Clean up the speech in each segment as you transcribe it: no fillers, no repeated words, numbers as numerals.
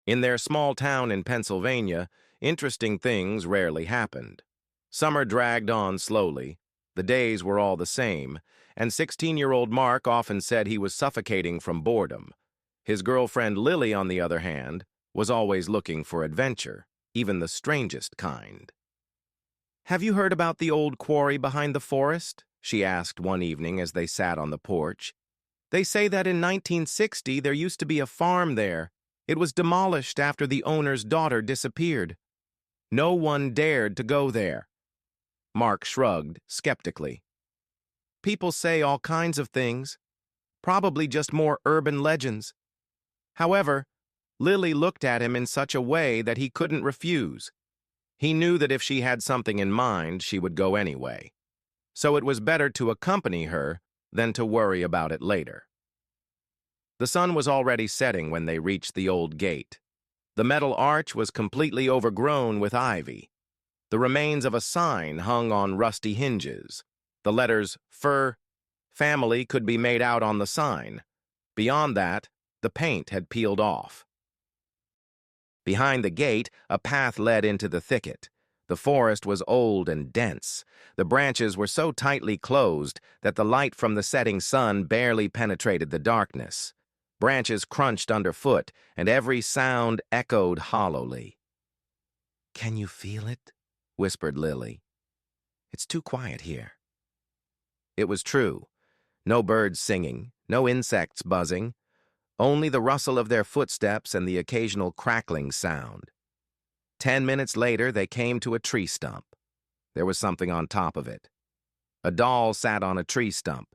In their small town in Pennsylvania, interesting things rarely happened. Summer dragged on slowly, the days were all the same, and 16-year-old Mark often said he was suffocating from boredom. His girlfriend Lily, on the other hand, was always looking for adventure, even the strangest kind. "Have you heard about the old quarry behind the forest?" she asked one evening as they sat on the porch. "They say that in 1960 there used to be a farm there. It was demolished after the owner's daughter disappeared. No one dared to go there." Mark shrugged skeptically. "People say all kinds of things, probably just more urban legends." However, Lily looked at him in such a way that he couldn't refuse. He knew that if she had something in mind, she would go anyway. So it was better to accompany her than to worry about it later. The sun was already setting when they reached the old gate. The metal arch was completely overgrown with ivy. The remains of a sign hung on rusty hinges. The letters family could be made out on the sign. Beyond that, the paint had peeled off. Behind the gate, a path led into the thicket. The forest was old and dense. The branches were so tightly closed that the light from the setting sun barely penetrated the darkness. Branches crunched underfoot, and every sound echoed hollowly. "Can you feel it?" whispered Lily. "It's too quiet here." It was true. No birds singing, no insects buzzing, only the rustle of their footsteps and the occasional crackling sound. 10 minutes later, they came to a tree stump. There was something on top of it. A doll sat on a tree stump.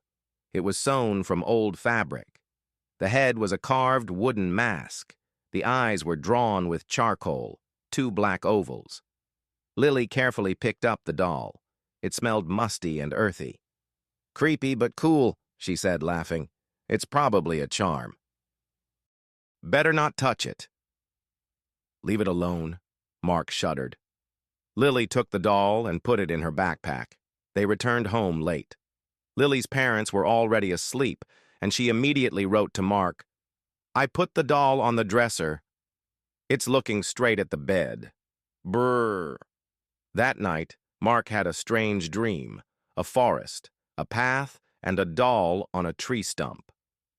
It was sewn from old fabric. The head was a carved wooden mask. The eyes were drawn with charcoal, 2 black ovals. Lily carefully picked up the doll. It smelled musty and earthy. "Creepy but cool," she said, laughing. "It's probably a charm." "Better not touch it." "Leave it alone," Mark shuddered. Lily took the doll and put it in her backpack. They returned home late. Lily's parents were already asleep, and she immediately wrote to Mark, "I put the doll on the dresser. It's looking straight at the bed. Brrr." That night, Mark had a strange dream: a forest, a path, and a doll on a tree stump.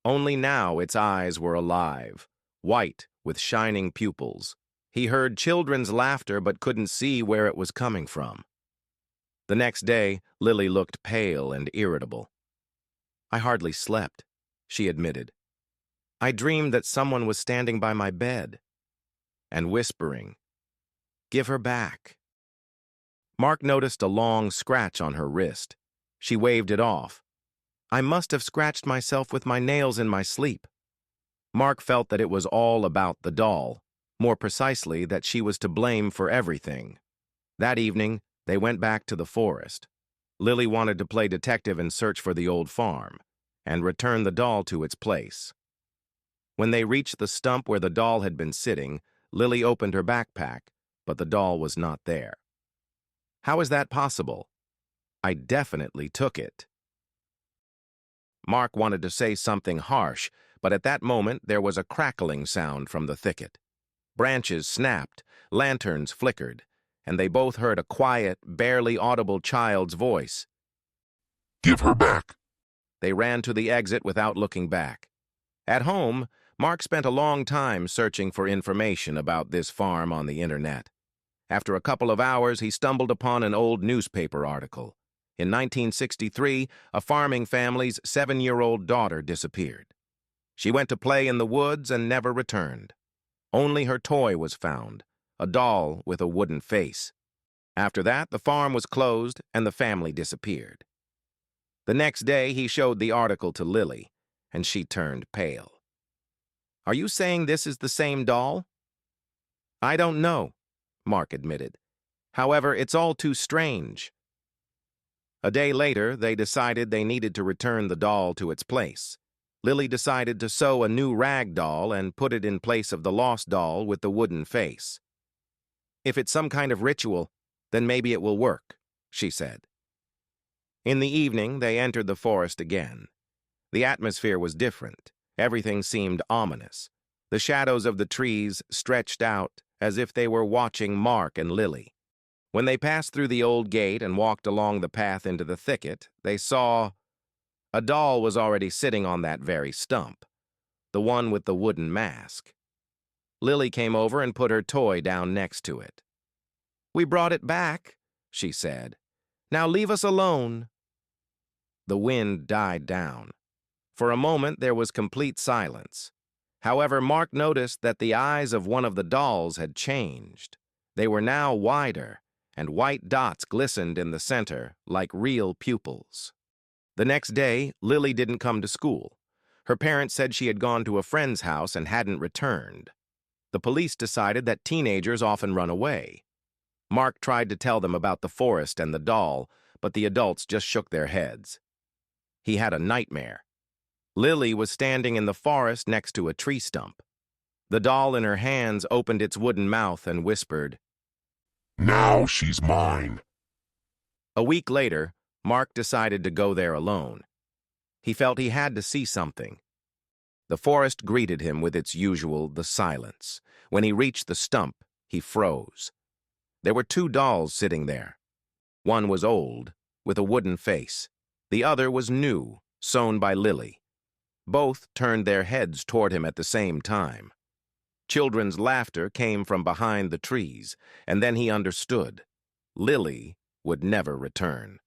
Only now its eyes were alive, white with shining pupils. He heard children's laughter but couldn't see where it was coming from. The next day, Lily looked pale and irritable. "I hardly slept," she admitted. "I dreamed that someone was standing by my bed and whispering, 'Give her back.'" Mark noticed a long scratch on her wrist. She waved it off. "I must have scratched myself with my nails in my sleep." Mark felt that it was all about the doll, more precisely that she was to blame for everything. That evening, they went back to the forest. Lily wanted to play detective and search for the old farm, and return the doll to its place. When they reached the stump where the doll had been sitting, Lily opened her backpack, but the doll was not there. "How is that possible?" "I definitely took it." Mark wanted to say something harsh, but at that moment there was a crackling sound from the thicket. Branches snapped, lanterns flickered, and they both heard a quiet, barely audible child's voice. "Give her back." They ran to the exit without looking back. At home, Mark spent a long time searching for information about this farm on the internet. After a couple of hours, he stumbled upon an old newspaper article. In 1963, a farming family's 7-year-old daughter disappeared. She went to play in the woods and never returned. Only her toy was found, a doll with a wooden face. After that, the farm was closed and the family disappeared. The next day, he showed the article to Lily, and she turned pale. "Are you saying this is the same doll?" "I don't know," Mark admitted. "However, it's all too strange." A day later, they decided they needed to return the doll to its place. Lily decided to sew a new rag doll and put it in place of the lost doll with the wooden face. "If it's some kind of ritual, then maybe it will work," she said. In the evening, they entered the forest again. The atmosphere was different. Everything seemed ominous. The shadows of the trees stretched out as if they were watching Mark and Lily. When they passed through the old gate and walked along the path into the thicket, they saw a doll was already sitting on that very stump, the one with the wooden mask. Lily came over and put her toy down next to it. "We brought it back," she said. "Now leave us alone." The wind died down. For a moment there was complete silence. However, Mark noticed that the eyes of one of the dolls had changed. They were now wider, and white dots glistened in the center like real pupils. The next day, Lily didn't come to school. Her parents said she had gone to a friend's house and hadn't returned. The police decided that teenagers often run away. Mark tried to tell them about the forest and the doll, but the adults just shook their heads. He had a nightmare. Lily was standing in the forest next to a tree stump. The doll in her hands opened its wooden mouth and whispered, "Now she's mine." A week later, Mark decided to go there alone. He felt he had to see something. The forest greeted him with its usual silence. When he reached the stump, he froze. There were two dolls sitting there. One was old, with a wooden face. The other was new, sewn by Lily. Both turned their heads toward him at the same time. Children's laughter came from behind the trees, and then he understood. Lily would never return.